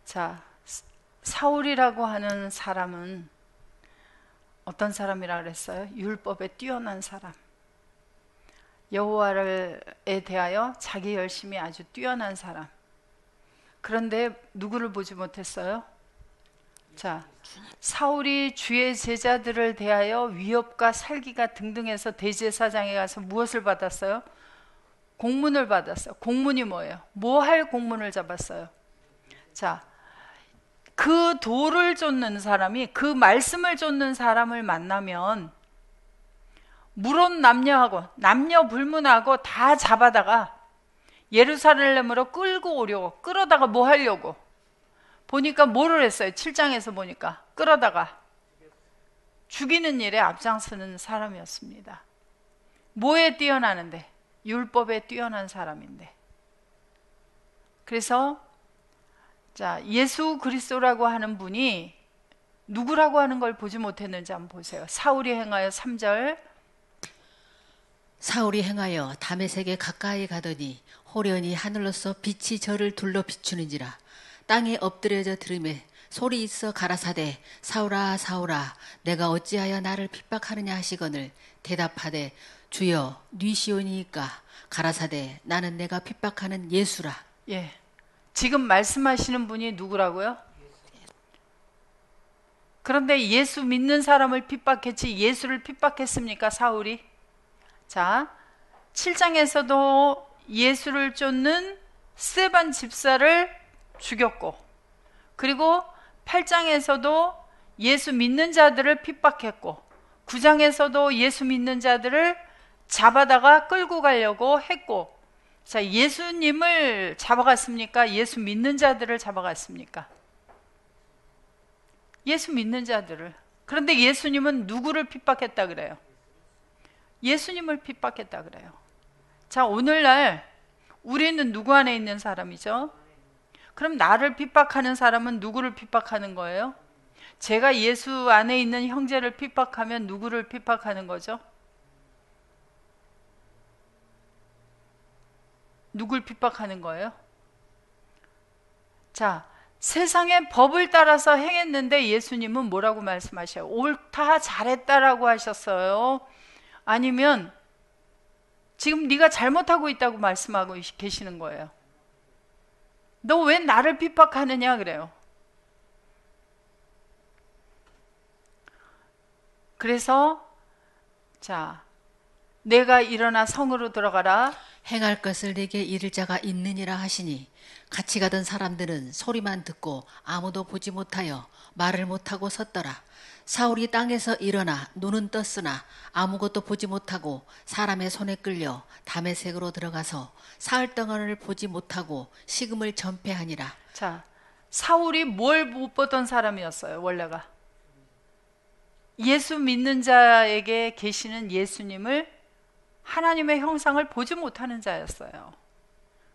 자, 사울이라고 하는 사람은 어떤 사람이라 그랬어요? 율법에 뛰어난 사람. 여호와에 대하여 자기 열심이 아주 뛰어난 사람. 그런데 누구를 보지 못했어요? 자, 사울이 주의 제자들을 대하여 위협과 살기가 등등해서 대제사장에 가서 무엇을 받았어요? 공문을 받았어요. 공문이 뭐예요? 뭐 할 공문을 잡았어요? 자, 그 도를 쫓는 사람이, 그 말씀을 쫓는 사람을 만나면 물론 남녀 불문하고 다 잡아다가 예루살렘으로 끌고 오려고, 끌어다가 뭐 하려고? 보니까 뭐를 했어요? 7장에서 보니까 끌어다가 죽이는 일에 앞장서는 사람이었습니다. 뭐에 뛰어나는데? 율법에 뛰어난 사람인데. 그래서 자, 예수 그리스도라고 하는 분이 누구라고 하는 걸 보지 못했는지 한번 보세요. 사울이 행하여 3절. 사울이 행하여 다메섹에 가까이 가더니 호련히 하늘로서 빛이 저를 둘러 비추는지라. 땅에 엎드려져 들으매 소리 있어 가라사대 사울아 사울아 내가 어찌하여 나를 핍박하느냐 하시거늘 대답하되 주여 뉘시오니이까 가라사대 나는 내가 핍박하는 예수라. 예, 지금 말씀하시는 분이 누구라고요? 그런데 예수 믿는 사람을 핍박했지 예수를 핍박했습니까? 사울이? 자, 7장에서도 예수를 쫓는 스데반 집사를 죽였고, 그리고 8장에서도 예수 믿는 자들을 핍박했고, 9장에서도 예수 믿는 자들을 잡아다가 끌고 가려고 했고, 자, 예수님을 잡아갔습니까? 예수 믿는 자들을 잡아갔습니까? 예수 믿는 자들을. 그런데 예수님은 누구를 핍박했다 그래요? 예수님을 핍박했다 그래요. 자, 오늘날 우리는 누구 안에 있는 사람이죠? 그럼 나를 핍박하는 사람은 누구를 핍박하는 거예요? 제가 예수 안에 있는 형제를 핍박하면 누구를 핍박하는 거죠? 누굴 핍박하는 거예요? 자, 세상의 법을 따라서 행했는데 예수님은 뭐라고 말씀하셔요? 옳다 잘했다라고 하셨어요? 아니면 지금 네가 잘못하고 있다고 말씀하고 계시는 거예요? 너 왜 나를 핍박하느냐 그래요. 그래서 자, 내가 일어나 성으로 들어가라. 행할 것을 내게 이를 자가 있느니라 하시니 같이 가던 사람들은 소리만 듣고 아무도 보지 못하여 말을 못하고 섰더라. 사울이 땅에서 일어나 눈은 떴으나 아무것도 보지 못하고 사람의 손에 끌려 다메섹으로 들어가서 사흘 동안을 보지 못하고 식음을 전폐하니라. 자, 사울이 뭘 못 보던 사람이었어요, 원래가? 예수 믿는 자에게 계시는 예수님을, 하나님의 형상을 보지 못하는 자였어요.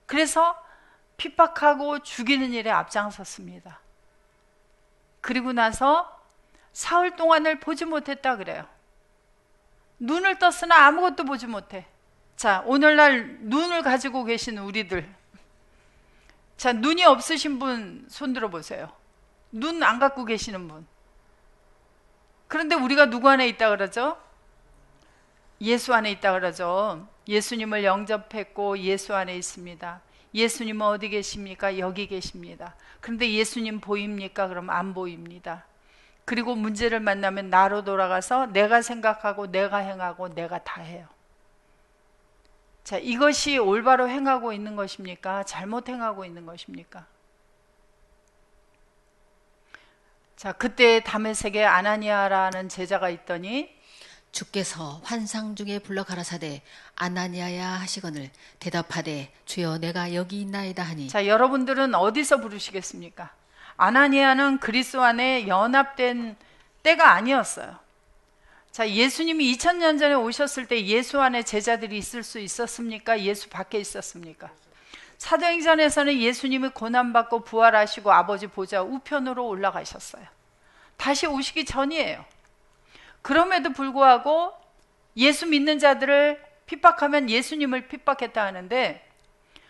그래서 핍박하고 죽이는 일에 앞장섰습니다. 그리고 나서 사흘 동안을 보지 못했다 그래요. 눈을 떴으나 아무것도 보지 못해. 자, 오늘날 눈을 가지고 계신 우리들, 자, 눈이 없으신 분 손들어 보세요. 눈 안 갖고 계시는 분. 그런데 우리가 누구 안에 있다 그러죠? 예수 안에 있다 그러죠. 예수님을 영접했고 예수 안에 있습니다. 예수님은 어디 계십니까? 여기 계십니다. 그런데 예수님 보입니까? 그럼 안 보입니다. 그리고 문제를 만나면 나로 돌아가서 내가 생각하고 내가 행하고 내가 다 해요. 자, 이것이 올바로 행하고 있는 것입니까? 잘못 행하고 있는 것입니까? 자, 그때 다메섹에 아나니아라는 제자가 있더니 주께서 환상 중에 불러 가라사대 아나니아야 하시거늘 대답하되 주여 내가 여기 있나이다 하니. 자, 여러분들은 어디서 부르시겠습니까? 아나니아는 그리스도 안에 연합된 때가 아니었어요. 자, 예수님이 2000년 전에 오셨을 때 예수 안에 제자들이 있을 수 있었습니까? 예수 밖에 있었습니까? 사도행전에서는 예수님이 고난받고 부활하시고 아버지 보좌 우편으로 올라가셨어요. 다시 오시기 전이에요. 그럼에도 불구하고 예수 믿는 자들을 핍박하면 예수님을 핍박했다 하는데,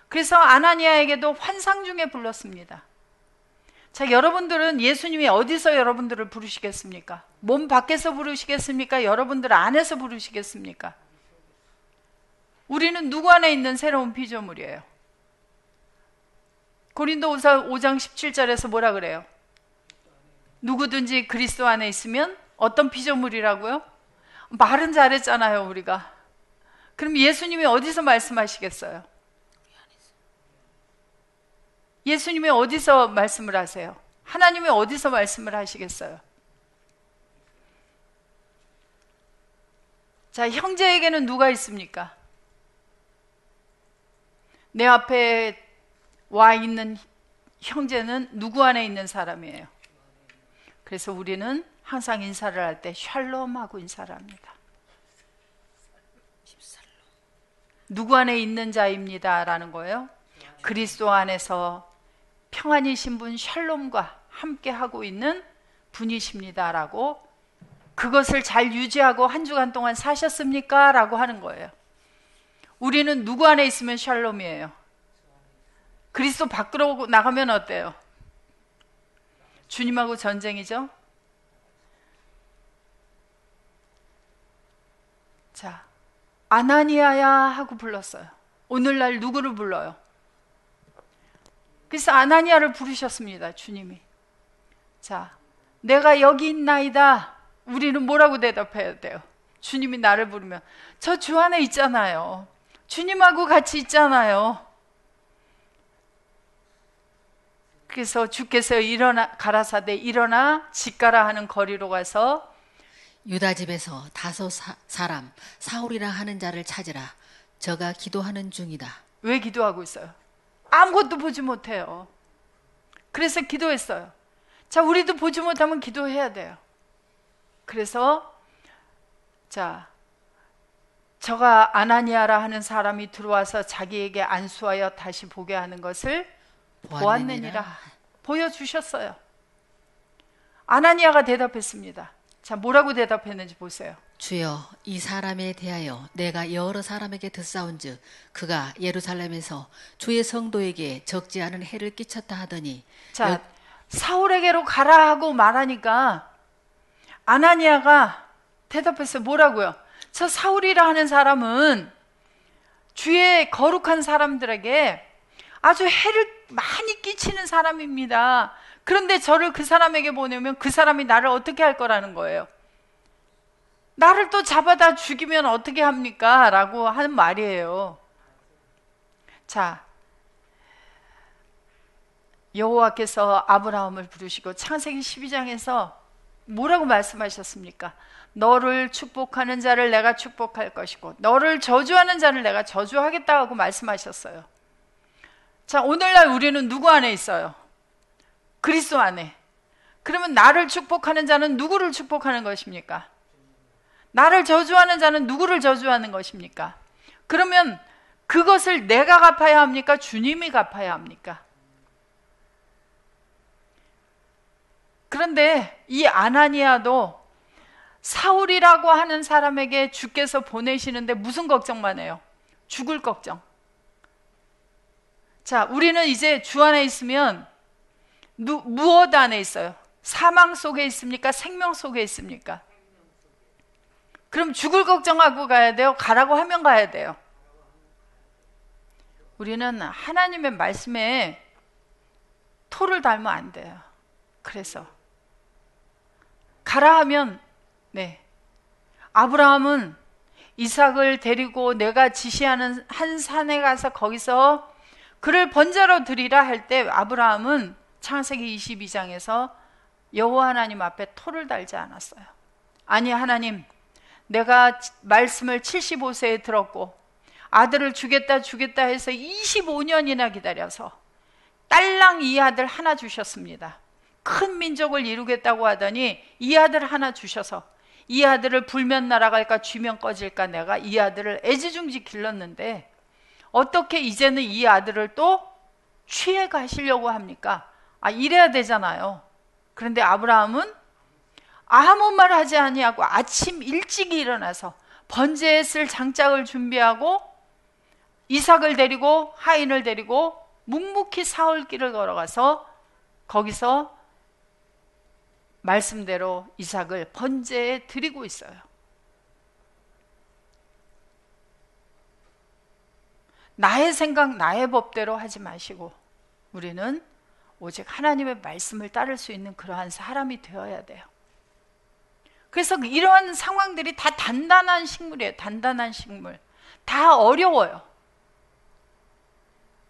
그래서 아나니아에게도 환상 중에 불렀습니다. 자, 여러분들은 예수님이 어디서 여러분들을 부르시겠습니까? 몸 밖에서 부르시겠습니까? 여러분들 안에서 부르시겠습니까? 우리는 누구 안에 있는 새로운 피조물이에요. 고린도후서 5장 17절에서 뭐라 그래요? 누구든지 그리스도 안에 있으면 어떤 피조물이라고요? 말은 잘했잖아요, 우리가. 그럼 예수님이 어디서 말씀하시겠어요? 예수님이 어디서 말씀을 하세요? 하나님이 어디서 말씀을 하시겠어요? 자, 형제에게는 누가 있습니까? 내 앞에 와 있는 형제는 누구 안에 있는 사람이에요? 그래서 우리는 항상 인사를 할 때 샬롬 하고 인사를 합니다. 누구 안에 있는 자입니다 라는 거예요. 그리스도 안에서 평안이신 분 샬롬과 함께 하고 있는 분이십니다 라고, 그것을 잘 유지하고 한 주간 동안 사셨습니까? 라고 하는 거예요. 우리는 누구 안에 있으면 샬롬이에요? 그리스도 밖으로 나가면 어때요? 주님하고 전쟁이죠? 자, 아나니아야 하고 불렀어요. 오늘날 누구를 불러요? 그래서 아나니아를 부르셨습니다, 주님이. 자, 내가 여기 있나이다. 우리는 뭐라고 대답해야 돼요? 주님이 나를 부르면 저 주 안에 있잖아요. 주님하고 같이 있잖아요. 그래서 주께서 가라사대 일어나 집 가라 하는 거리로 가서 유다 집에서 다섯 사람 사울이라 하는 자를 찾으라. 저가 기도하는 중이다. 왜 기도하고 있어요? 아무것도 보지 못해요. 그래서 기도했어요. 자, 우리도 보지 못하면 기도해야 돼요. 그래서 자, 저가 아나니아라 하는 사람이 들어와서 자기에게 안수하여 다시 보게 하는 것을 보았느니라. 보여주셨어요. 아나니아가 대답했습니다. 자, 뭐라고 대답했는지 보세요. 주여, 이 사람에 대하여 내가 여러 사람에게 듣사온즉 그가 예루살렘에서 주의 성도에게 적지 않은 해를 끼쳤다 하더니. 자, 사울에게로 가라 하고 말하니까 아나니아가 대답했어요. 뭐라고요? 저 사울이라 하는 사람은 주의 거룩한 사람들에게 아주 해를 많이 끼치는 사람입니다. 그런데 저를 그 사람에게 보내면 그 사람이 나를 어떻게 할 거라는 거예요. 나를 또 잡아다 죽이면 어떻게 합니까? 라고 하는 말이에요. 자, 여호와께서 아브라함을 부르시고 창세기 12장에서 뭐라고 말씀하셨습니까? 너를 축복하는 자를 내가 축복할 것이고 너를 저주하는 자를 내가 저주하겠다고 말씀하셨어요. 자, 오늘날 우리는 누구 안에 있어요? 그리스도 안에. 그러면 나를 축복하는 자는 누구를 축복하는 것입니까? 나를 저주하는 자는 누구를 저주하는 것입니까? 그러면 그것을 내가 갚아야 합니까? 주님이 갚아야 합니까? 그런데 이 아나니아도 사울이라고 하는 사람에게 주께서 보내시는데 무슨 걱정만 해요? 죽을 걱정. 자, 우리는 이제 주 안에 있으면 무엇 안에 있어요? 사망 속에 있습니까? 생명 속에 있습니까? 그럼 죽을 걱정하고 가야 돼요? 가라고 하면 가야 돼요? 우리는 하나님의 말씀에 토를 달면 안 돼요. 그래서 가라 하면 아브라함은 이삭을 데리고 내가 지시하는 한 산에 가서 거기서 그를 번제로 드리라 할 때 아브라함은 창세기 22장에서 여호와 하나님 앞에 토를 달지 않았어요. 아니, 하나님, 내가 말씀을 75세에 들었고 아들을 주겠다 해서 25년이나 기다려서 딸랑 이 아들 하나 주셨습니다. 큰 민족을 이루겠다고 하더니 이 아들 하나 주셔서 이 아들을 불면 날아갈까 쥐면 꺼질까 내가 이 아들을 애지중지 길렀는데 어떻게 이제는 이 아들을 또 취해 가시려고 합니까? 이래야 되잖아요. 그런데 아브라함은 아무 말 하지 아니하고 아침 일찍 일어나서 번제에 쓸 장작을 준비하고 이삭을 데리고 하인을 데리고 묵묵히 사흘길을 걸어가서 거기서 말씀대로 이삭을 번제에 드리고 있어요. 나의 생각, 나의 법대로 하지 마시고 우리는 오직 하나님의 말씀을 따를 수 있는 그러한 사람이 되어야 돼요. 그래서 이러한 상황들이 다 단단한 식물이에요. 단단한 식물. 다 어려워요.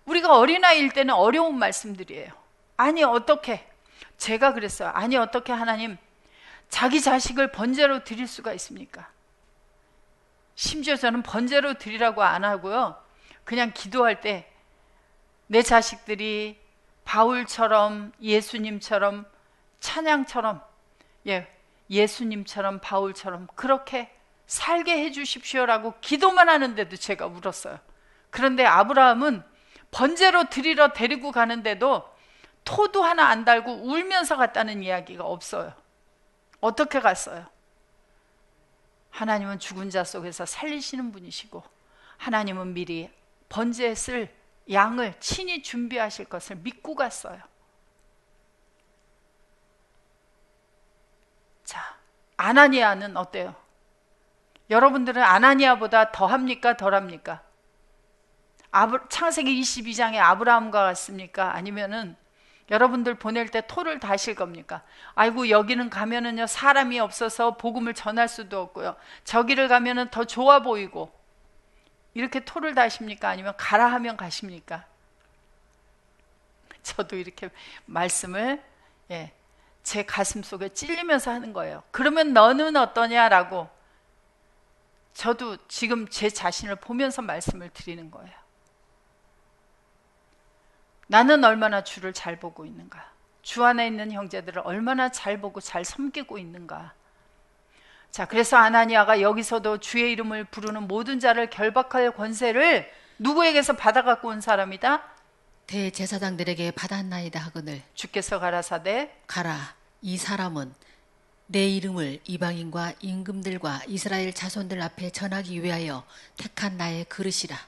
우리가 어린아이일 때는 어려운 말씀들이에요. 아니 어떻게? 제가 그랬어요. 아니 어떻게 하나님 자기 자식을 번제로 드릴 수가 있습니까? 심지어 저는 번제로 드리라고 안 하고요. 그냥 기도할 때 내 자식들이 바울처럼 예수님처럼 찬양처럼 예수님처럼 바울처럼 그렇게 살게 해주십시오라고 기도만 하는데도 제가 울었어요. 그런데 아브라함은 번제로 드리러 데리고 가는데도 토도 하나 안 달고 울면서 갔다는 이야기가 없어요. 어떻게 갔어요? 하나님은 죽은 자 속에서 살리시는 분이시고 하나님은 미리 번제에 쓸 양을 친히 준비하실 것을 믿고 갔어요. 자, 아나니아는 어때요? 여러분들은 아나니아보다 더합니까? 덜합니까? 창세기 22장에 아브라함과 같습니까? 아니면은 여러분들 보낼 때 토를 다실 겁니까? 아이고 여기는 가면은요 사람이 없어서 복음을 전할 수도 없고요. 저기를 가면은 더 좋아 보이고 이렇게 토를 다십니까? 아니면 가라 하면 가십니까? 저도 이렇게 말씀을 제 가슴 속에 찔리면서 하는 거예요. 그러면 너는 어떠냐라고 저도 지금 제 자신을 보면서 말씀을 드리는 거예요. 나는 얼마나 주를 잘 보고 있는가? 주 안에 있는 형제들을 얼마나 잘 보고 잘 섬기고 있는가? 자, 그래서 아나니아가 여기서도 주의 이름을 부르는 모든 자를 결박할 권세를 누구에게서 받아갖고 온 사람이다? 대제사장들에게 받았나이다 하거늘 주께서 가라사대 가라. 이 사람은 내 이름을 이방인과 임금들과 이스라엘 자손들 앞에 전하기 위하여 택한 나의 그릇이라.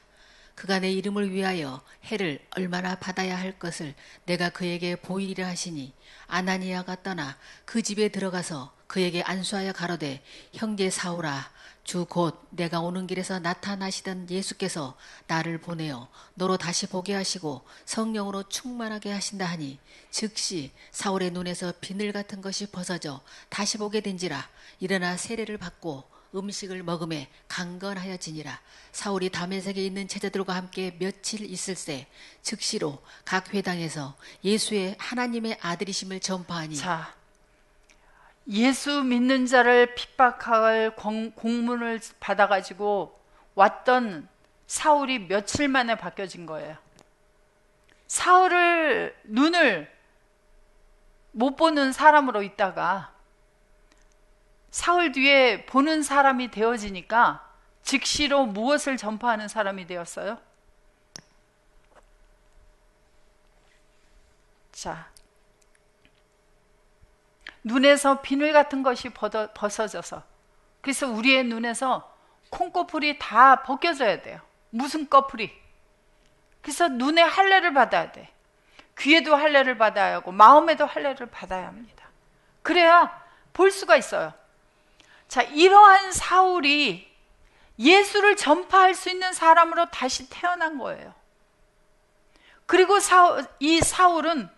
그가 내 이름을 위하여 해를 얼마나 받아야 할 것을 내가 그에게 보이리라 하시니 아나니아가 떠나 그 집에 들어가서 그에게 안수하여 가로되 형제 사울아 주 곧 내가 오는 길에서 나타나시던 예수께서 나를 보내어 너로 다시 보게 하시고 성령으로 충만하게 하신다 하니 즉시 사울의 눈에서 비늘 같은 것이 벗어져 다시 보게 된지라. 일어나 세례를 받고 음식을 먹음에 강건하여지니라. 사울이 다메섹에 있는 제자들과 함께 며칠 있을새 즉시로 각 회당에서 예수의 하나님의 아들이심을 전파하니. 자, 예수 믿는 자를 핍박할 공문을 받아가지고 왔던 사울이 며칠 만에 바뀌어진 거예요. 사울을 눈을 못 보는 사람으로 있다가 사울 뒤에 보는 사람이 되어지니까 즉시로 무엇을 전파하는 사람이 되었어요? 자, 눈에서 비늘 같은 것이 벗어져서, 그래서 우리의 눈에서 콩꺼풀이 다 벗겨져야 돼요. 무슨 꺼풀이? 그래서 눈에 할례를 받아야 돼. 귀에도 할례를 받아야 하고 마음에도 할례를 받아야 합니다. 그래야 볼 수가 있어요. 자, 이러한 사울이 예수를 전파할 수 있는 사람으로 다시 태어난 거예요. 그리고 이 사울은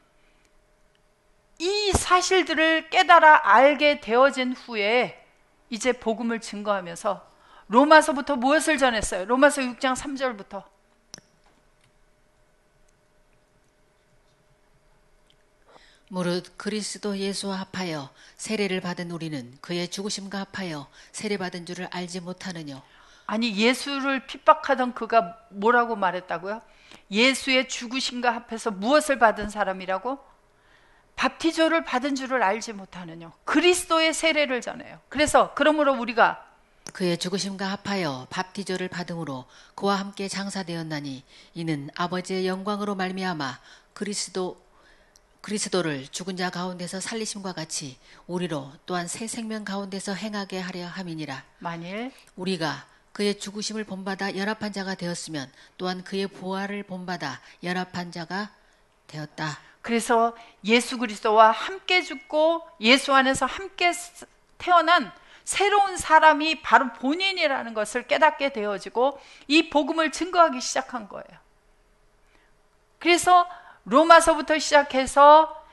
이 사실들을 깨달아 알게 되어진 후에 이제 복음을 증거하면서 로마서부터 무엇을 전했어요? 로마서 6장 3절부터 무릇 그리스도 예수와 합하여 세례를 받은 우리는 그의 죽으심과 합하여 세례받은 줄을 알지 못하느뇨. 아니, 예수를 핍박하던 그가 뭐라고 말했다고요? 예수의 죽으심과 합해서 무엇을 받은 사람이라고? 밥티조를 받은 줄을 알지 못하느뇨. 그리스도의 세례를 전해요. 그래서 그러므로 우리가 그의 죽으심과 합하여 밥티조를 받음으로 그와 함께 장사되었나니 이는 아버지의 영광으로 말미암아 그리스도를 죽은 자 가운데서 살리심과 같이 우리로 또한 새 생명 가운데서 행하게 하려 함이니라. 만일 우리가 그의 죽으심을 본받아 연합한 자가 되었으면 또한 그의 부활을 본받아 연합한 자가 되었다. 그래서 예수 그리스도와 함께 죽고 예수 안에서 함께 태어난 새로운 사람이 바로 본인이라는 것을 깨닫게 되어지고 이 복음을 증거하기 시작한 거예요. 그래서 로마서부터 시작해서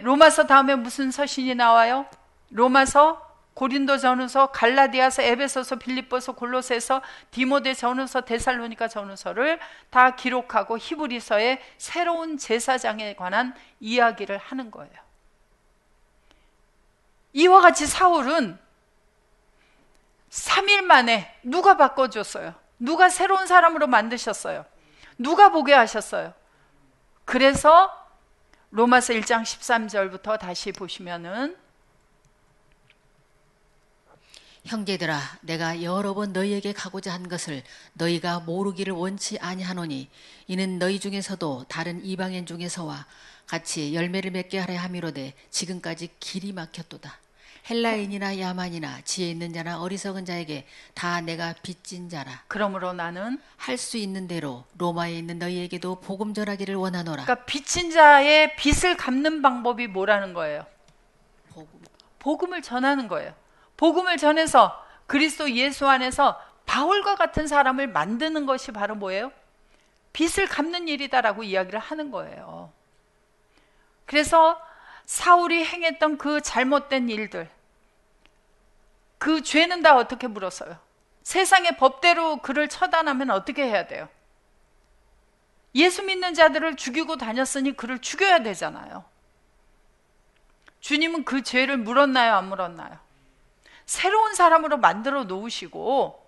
로마서 다음에 무슨 서신이 나와요? 로마서, 고린도전후서, 갈라디아서, 에베소서, 빌립보서, 골로새서, 디모데전후서, 데살로니가 전후서를 다 기록하고 히브리서의 새로운 제사장에 관한 이야기를 하는 거예요. 이와 같이 사울은 3일 만에 누가 바꿔줬어요? 누가 새로운 사람으로 만드셨어요? 누가 보게 하셨어요? 그래서 로마서 1장 13절부터 다시 보시면은 형제들아 내가 여러 번 너희에게 가고자 한 것을 너희가 모르기를 원치 아니하노니 이는 너희 중에서도 다른 이방인 중에서와 같이 열매를 맺게 하려 함이로되 지금까지 길이 막혔도다. 헬라인이나 야만이나 지혜 있는 자나 어리석은 자에게 다 내가 빚진 자라. 그러므로 나는 할 수 있는 대로 로마에 있는 너희에게도 복음 전하기를 원하노라. 그러니까 빚진 자의 빚을 갚는 방법이 뭐라는 거예요? 복음을 전하는 거예요. 복음을 전해서 그리스도 예수 안에서 바울과 같은 사람을 만드는 것이 바로 뭐예요? 빚을 갚는 일이다라고 이야기를 하는 거예요. 그래서 사울이 행했던 그 잘못된 일들, 그 죄는 다 어떻게 물었어요? 세상의 법대로 그를 처단하면 어떻게 해야 돼요? 예수 믿는 자들을 죽이고 다녔으니 그를 죽여야 되잖아요. 주님은 그 죄를 물었나요? 안 물었나요? 새로운 사람으로 만들어 놓으시고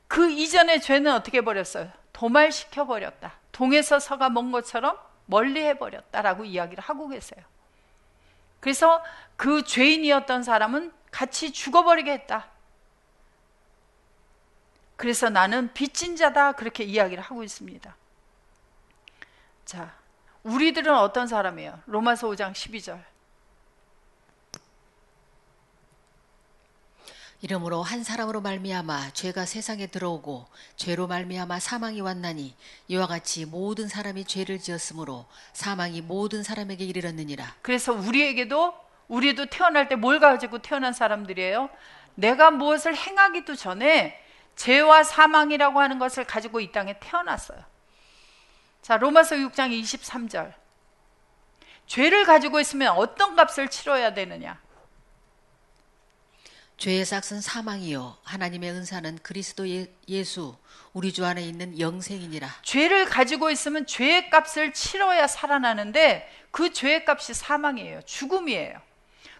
그 이전의 죄는 어떻게 해버렸어요? 도말시켜버렸다. 동에서 서가 먼 것처럼 멀리 해버렸다라고 이야기를 하고 계세요. 그래서 그 죄인이었던 사람은 같이 죽어버리게 했다. 그래서 나는 빚진 자다 그렇게 이야기를 하고 있습니다. 자, 우리들은 어떤 사람이에요? 로마서 5장 12절. 이러므로 한 사람으로 말미암아 죄가 세상에 들어오고 죄로 말미암아 사망이 왔나니 이와 같이 모든 사람이 죄를 지었으므로 사망이 모든 사람에게 이르렀느니라. 그래서 우리도 태어날 때 뭘 가지고 태어난 사람들이에요? 내가 무엇을 행하기도 전에 죄와 사망이라고 하는 것을 가지고 이 땅에 태어났어요. 자, 로마서 6장 23절. 죄를 가지고 있으면 어떤 값을 치러야 되느냐? 죄의 삭은 사망이요 하나님의 은사는 그리스도 예수 우리 주 안에 있는 영생이니라. 죄를 가지고 있으면 죄의 값을 치러야 살아나는데 그 죄의 값이 사망이에요. 죽음이에요.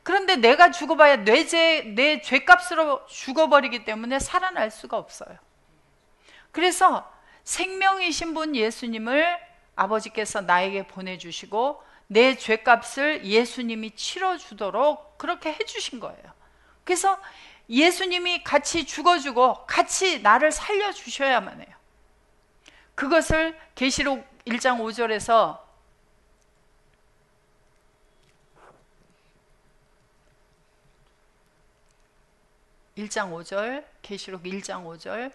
그런데 내가 죽어봐야 내 죄값으로 죽어버리기 때문에 살아날 수가 없어요. 그래서 생명이신 분 예수님을 아버지께서 나에게 보내주시고 내 죄값을 예수님이 치러주도록 그렇게 해주신 거예요. 그래서 예수님이 같이 죽어주고 같이 나를 살려주셔야만 해요. 그것을 계시록 1장 5절에서 계시록 1장 5절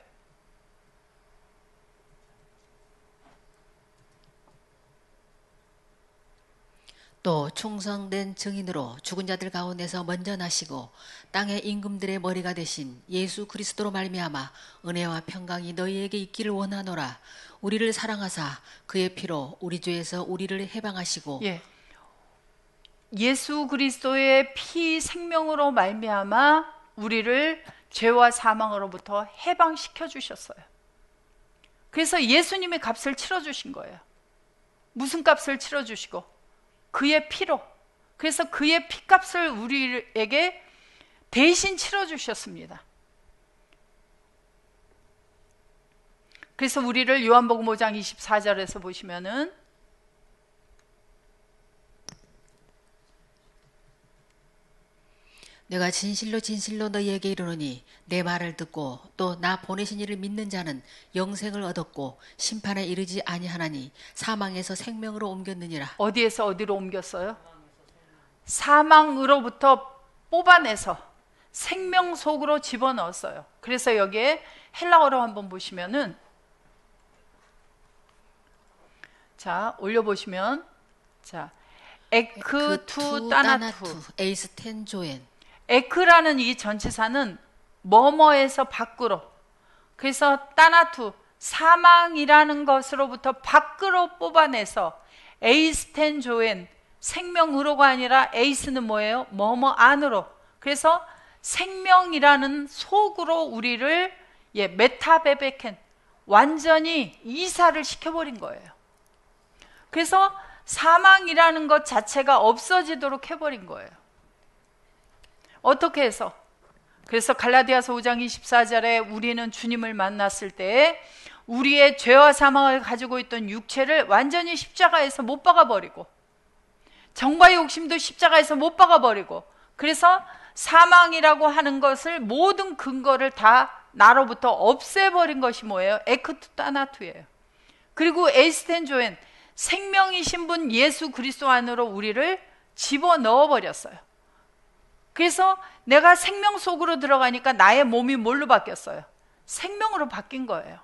또 충성된 증인으로 죽은 자들 가운데서 먼저 나시고 땅의 임금들의 머리가 되신 예수 그리스도로 말미암아 은혜와 평강이 너희에게 있기를 원하노라. 우리를 사랑하사 그의 피로 우리 죄에서 우리를 해방하시고 예수 그리스도의 피 생명으로 말미암아 우리를 죄와 사망으로부터 해방시켜 주셨어요. 그래서 예수님이 값을 치러주신 거예요. 무슨 값을 치러주시고? 그의 피로. 그래서 그의 피값을 우리에게 대신 치러주셨습니다. 그래서 우리를 요한복음 5장 24절에서 보시면은 내가 진실로 진실로 너희에게 이르노니 내 말을 듣고 또 나 보내신 이를 믿는 자는 영생을 얻었고 심판에 이르지 아니하나니 사망에서 생명으로 옮겼느니라. 어디에서 어디로 옮겼어요? 사망으로부터 뽑아내서 생명 속으로 집어넣었어요. 그래서 여기에 헬라어로 한번 보시면은 자, 올려보시면, 자, 에크 투 따나투. 에이스텐 조엔. 에크라는 이 전치사는 뭐뭐에서 밖으로. 그래서 따나투, 사망이라는 것으로부터 밖으로 뽑아내서 에이스텐 조엔, 생명으로가 아니라 에이스는 뭐예요? 뭐뭐 안으로. 그래서 생명이라는 속으로 우리를 메타베베켄, 완전히 이사를 시켜버린 거예요. 그래서 사망이라는 것 자체가 없어지도록 해버린 거예요. 어떻게 해서? 그래서 갈라디아서 5장 24절에 우리는 주님을 만났을 때 우리의 죄와 사망을 가지고 있던 육체를 완전히 십자가에서 못 박아버리고, 정과의 욕심도 십자가에서 못 박아버리고, 그래서 사망이라고 하는 것을, 모든 근거를 다 나로부터 없애버린 것이 뭐예요? 에크투타나투예요. 그리고 에이스텐조엔, 생명이신 분 예수 그리스도 안으로 우리를 집어넣어 버렸어요. 그래서 내가 생명 속으로 들어가니까 나의 몸이 뭘로 바뀌었어요? 생명으로 바뀐 거예요.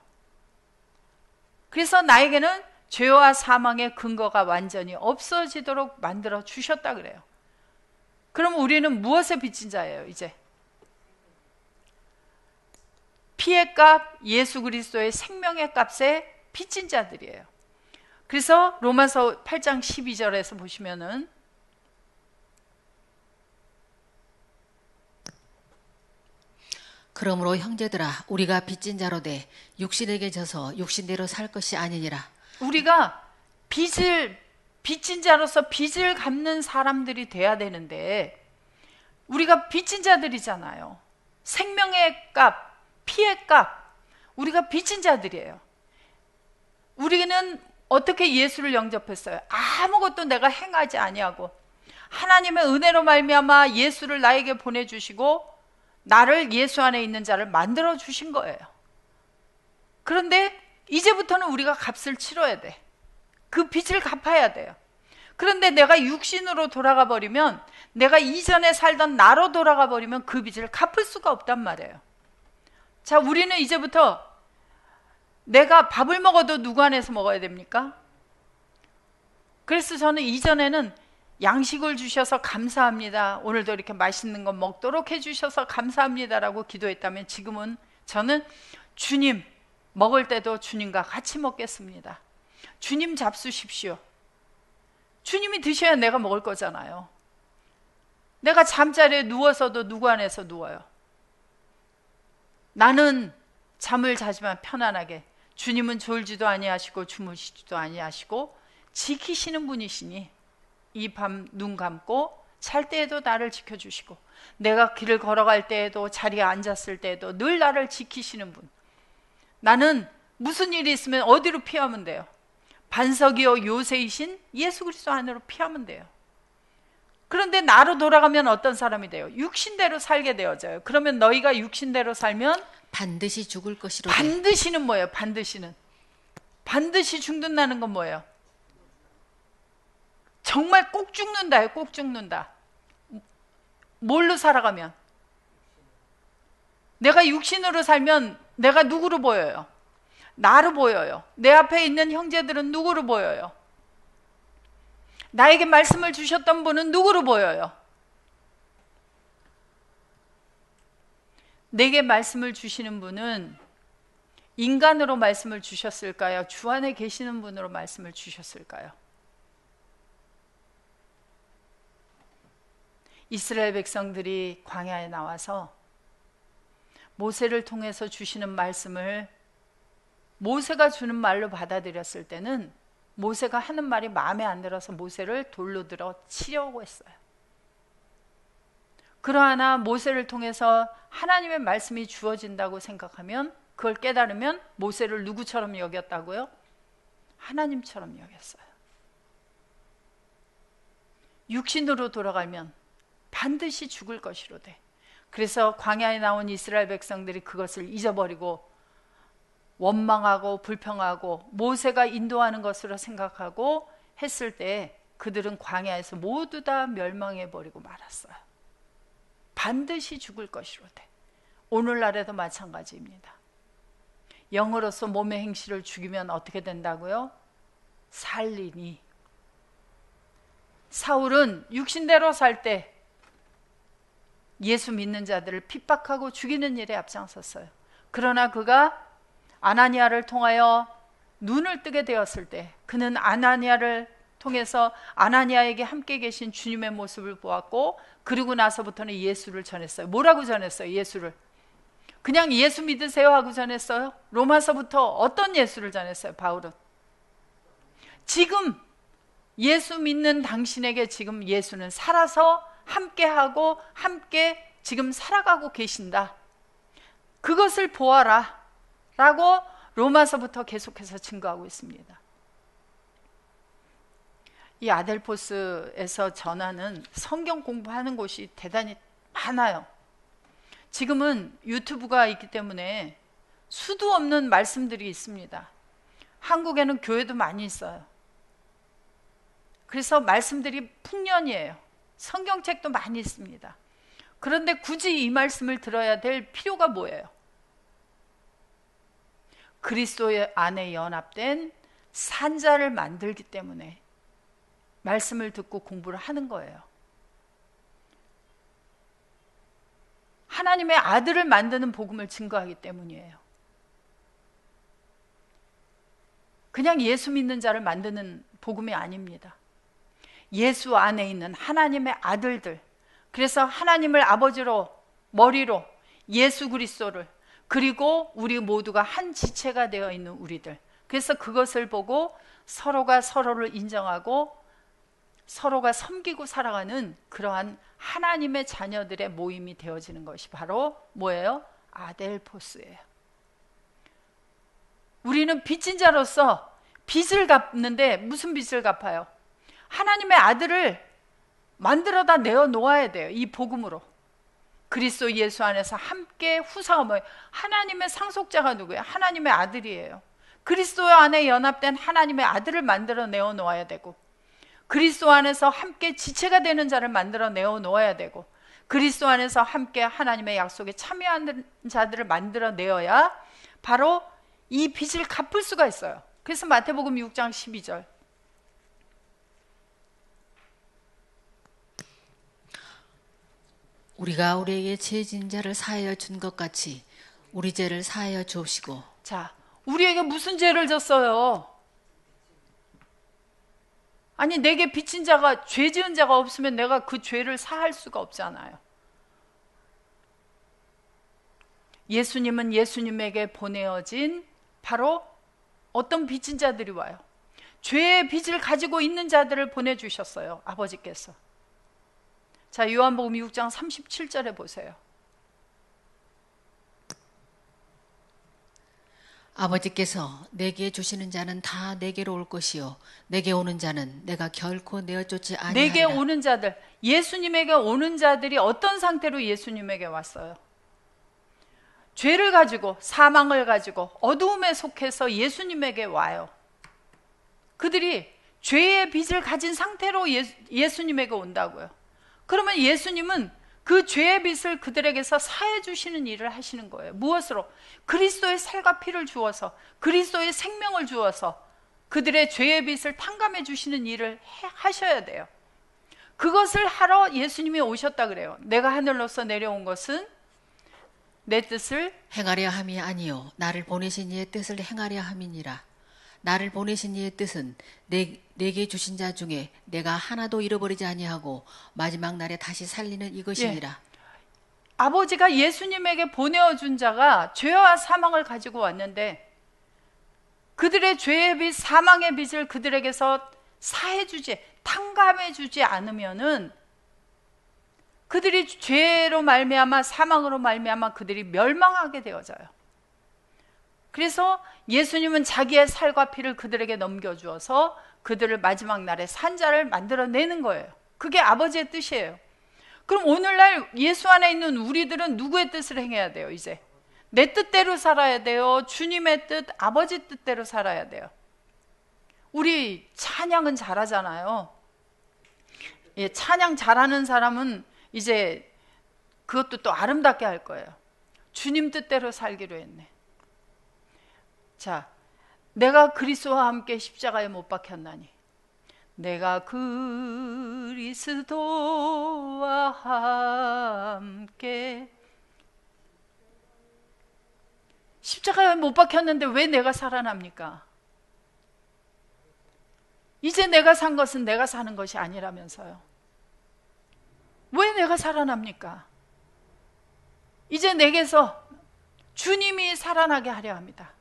그래서 나에게는 죄와 사망의 근거가 완전히 없어지도록 만들어 주셨다 그래요. 그럼 우리는 무엇에 빚진 자예요? 이제 피의 값, 예수 그리스도의 생명의 값에 빚진 자들이에요. 그래서 로마서 8장 12절에서 보시면은, 그러므로 형제들아, 우리가 빚진 자로 돼 육신에게 져서 육신대로 살 것이 아니니라. 우리가 빚진 자로서 빚을 갚는 사람들이 돼야 되는데, 우리가 빚진 자들이잖아요. 생명의 값, 피의 값, 우리가 빚진 자들이에요. 우리는 어떻게 예수를 영접했어요? 아무것도 내가 행하지 아니하고 하나님의 은혜로 말미암아 예수를 나에게 보내주시고 나를 예수 안에 있는 자를 만들어 주신 거예요. 그런데 이제부터는 우리가 값을 치러야 돼. 그 빚을 갚아야 돼요. 그런데 내가 육신으로 돌아가 버리면, 내가 이전에 살던 나로 돌아가 버리면 그 빚을 갚을 수가 없단 말이에요. 자, 우리는 이제부터 내가 밥을 먹어도 누구 안에서 먹어야 됩니까? 그래서 저는 이전에는 양식을 주셔서 감사합니다, 오늘도 이렇게 맛있는 거 먹도록 해주셔서 감사합니다라고 기도했다면, 지금은 저는 주님 먹을 때도 주님과 같이 먹겠습니다. 주님 잡수십시오. 주님이 드셔야 내가 먹을 거잖아요. 내가 잠자리에 누워서도 누구 안에서 누워요? 나는 잠을 자지만 편안하게, 주님은 졸지도 아니하시고 주무시지도 아니하시고 지키시는 분이시니 이 밤 눈 감고 잘 때에도 나를 지켜주시고, 내가 길을 걸어갈 때에도 자리에 앉았을 때에도 늘 나를 지키시는 분. 나는 무슨 일이 있으면 어디로 피하면 돼요? 반석이요 요새이신 예수 그리스도 안으로 피하면 돼요. 그런데 나로 돌아가면 어떤 사람이 돼요? 육신대로 살게 되어져요. 그러면 너희가 육신대로 살면 반드시 죽을 것이로. 반드시는 뭐예요? 반드시 죽는다는 건 뭐예요? 정말 꼭 죽는다예요. 꼭 죽는다. 뭘로 살아가면? 내가 육신으로 살면 내가 누구로 보여요? 나로 보여요. 내 앞에 있는 형제들은 누구로 보여요? 나에게 말씀을 주셨던 분은 누구로 보여요? 내게 말씀을 주시는 분은 인간으로 말씀을 주셨을까요? 주 안에 계시는 분으로 말씀을 주셨을까요? 이스라엘 백성들이 광야에 나와서 모세를 통해서 주시는 말씀을 모세가 주는 말로 받아들였을 때는 모세가 하는 말이 마음에 안 들어서 모세를 돌로 들어 치려고 했어요. 그러나 모세를 통해서 하나님의 말씀이 주어진다고 생각하면, 그걸 깨달으면 모세를 누구처럼 여겼다고요? 하나님처럼 여겼어요. 육신으로 돌아가면 반드시 죽을 것이로되. 그래서 광야에 나온 이스라엘 백성들이 그것을 잊어버리고 원망하고 불평하고 모세가 인도하는 것으로 생각하고 했을 때 그들은 광야에서 모두 다 멸망해버리고 말았어요. 반드시 죽을 것이로되. 오늘날에도 마찬가지입니다. 영으로서 몸의 행실을 죽이면 어떻게 된다고요? 살리니. 사울은 육신대로 살 때 예수 믿는 자들을 핍박하고 죽이는 일에 앞장섰어요. 그러나 그가 아나니아를 통하여 눈을 뜨게 되었을 때 그는 아나니아를 통해서 아나니아에게 함께 계신 주님의 모습을 보았고, 그리고 나서부터는 예수를 전했어요. 뭐라고 전했어요? 예수를. 그냥 예수 믿으세요 하고 전했어요? 로마서부터 어떤 예수를 전했어요? 바울은. 지금 예수 믿는 당신에게 지금 예수는 살아서 함께하고 함께 지금 살아가고 계신다. 그것을 보아라 라고 로마서부터 계속해서 증거하고 있습니다. 이 아델포스에서 전하는 성경 공부하는 곳이 대단히 많아요. 지금은 유튜브가 있기 때문에 수도 없는 말씀들이 있습니다. 한국에는 교회도 많이 있어요. 그래서 말씀들이 풍년이에요. 성경책도 많이 있습니다. 그런데 굳이 이 말씀을 들어야 될 필요가 뭐예요? 그리스도의 안에 연합된 산자를 만들기 때문에 말씀을 듣고 공부를 하는 거예요. 하나님의 아들을 만드는 복음을 증거하기 때문이에요. 그냥 예수 믿는 자를 만드는 복음이 아닙니다. 예수 안에 있는 하나님의 아들들, 그래서 하나님을 아버지로, 머리로 예수 그리스도를, 그리고 우리 모두가 한 지체가 되어 있는 우리들, 그래서 그것을 보고 서로가 서로를 인정하고 서로가 섬기고 살아가는 그러한 하나님의 자녀들의 모임이 되어지는 것이 바로 뭐예요? 아델포스예요. 우리는 빚진 자로서 빚을 갚는데 무슨 빚을 갚아요? 하나님의 아들을 만들어다 내어놓아야 돼요. 이 복음으로. 그리스도 예수 안에서 함께 후사가 뭐예요? 하나님의 상속자가 누구예요? 하나님의 아들이에요. 그리스도 안에 연합된 하나님의 아들을 만들어 내어놓아야 되고, 그리스도 안에서 함께 지체가 되는 자를 만들어 내어놓아야 되고, 그리스도 안에서 함께 하나님의 약속에 참여하는 자들을 만들어 내어야 바로 이 빚을 갚을 수가 있어요. 그래서 마태복음 6장 12절, 우리가 우리에게 죄진 자를 사하여 준 것 같이 우리 죄를 사하여 주옵시고. 자, 우리에게 무슨 죄를 졌어요? 아니, 내게 빚진 자가, 죄 지은 자가 없으면 내가 그 죄를 사할 수가 없잖아요. 예수님은 예수님에게 보내어진 바로 어떤 빚진 자들이 와요? 죄의 빚을 가지고 있는 자들을 보내주셨어요, 아버지께서. 자, 요한복음 6장 37절에 보세요. 아버지께서 내게 주시는 자는 다 내게로 올 것이요 내게 오는 자는 내가 결코 내어쫓지 아니하리라. 내게 오는 자들, 예수님에게 오는 자들이 어떤 상태로 예수님에게 왔어요? 죄를 가지고, 사망을 가지고 어두움에 속해서 예수님에게 와요. 그들이 죄의 빚을 가진 상태로 예수님에게 온다고요. 그러면 예수님은 그 죄의 빚을 그들에게서 사해 주시는 일을 하시는 거예요. 무엇으로? 그리스도의 살과 피를 주어서, 그리스도의 생명을 주어서 그들의 죄의 빚을 탕감해 주시는 일을 하셔야 돼요. 그것을 하러 예수님이 오셨다 그래요. 내가 하늘로서 내려온 것은 내 뜻을 행하려 함이 아니요 나를 보내신 이의 뜻을 행하려 함이니라. 나를 보내신 이의 뜻은 내게 주신 자 중에 내가 하나도 잃어버리지 아니하고 마지막 날에 다시 살리는 이것이니라. 예. 아버지가 예수님에게 보내어준 자가 죄와 사망을 가지고 왔는데 그들의 죄의 빚, 사망의 빚을 그들에게서 사해주지, 탕감해주지 않으면은 그들이 죄로 말미암아, 사망으로 말미암아 그들이 멸망하게 되어져요. 그래서 예수님은 자기의 살과 피를 그들에게 넘겨주어서 그들을 마지막 날에 산자를 만들어내는 거예요. 그게 아버지의 뜻이에요. 그럼 오늘날 예수 안에 있는 우리들은 누구의 뜻을 행해야 돼요? 이제 내 뜻대로 살아야 돼요? 주님의 뜻, 아버지 뜻대로 살아야 돼요? 우리 찬양은 잘하잖아요. 예, 찬양 잘하는 사람은 이제 그것도 또 아름답게 할 거예요. 주님 뜻대로 살기로 했네. 자, 내가 그리스도와 함께 십자가에 못 박혔나니 내가 그리스도와 함께 십자가에 못 박혔는데 왜 내가 살아납니까? 이제 내가 산 것은 내가 사는 것이 아니라면서요. 왜 내가 살아납니까? 이제 내게서 주님이 살아나게 하려 합니다.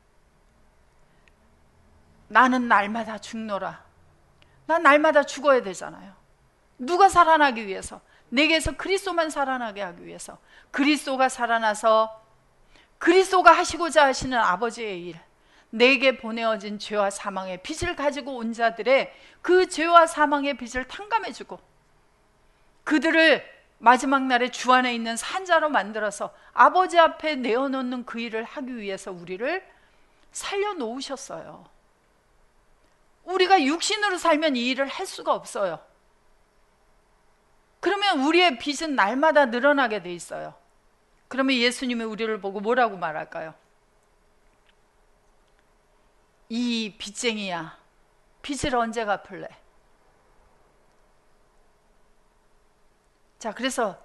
나는 날마다 죽노라. 난 날마다 죽어야 되잖아요. 누가 살아나기 위해서? 내게서 그리스도만 살아나게 하기 위해서. 그리스도가 살아나서 그리스도가 하시고자 하시는 아버지의 일, 내게 보내어진 죄와 사망의 빚을 가지고 온 자들의 그 죄와 사망의 빚을 탕감해주고 그들을 마지막 날에 주 안에 있는 산자로 만들어서 아버지 앞에 내어놓는 그 일을 하기 위해서 우리를 살려놓으셨어요. 우리가 육신으로 살면 이 일을 할 수가 없어요. 그러면 우리의 빚은 날마다 늘어나게 돼 있어요. 그러면 예수님이 우리를 보고 뭐라고 말할까요? 이 빚쟁이야, 빚을 언제 갚을래? 자, 그래서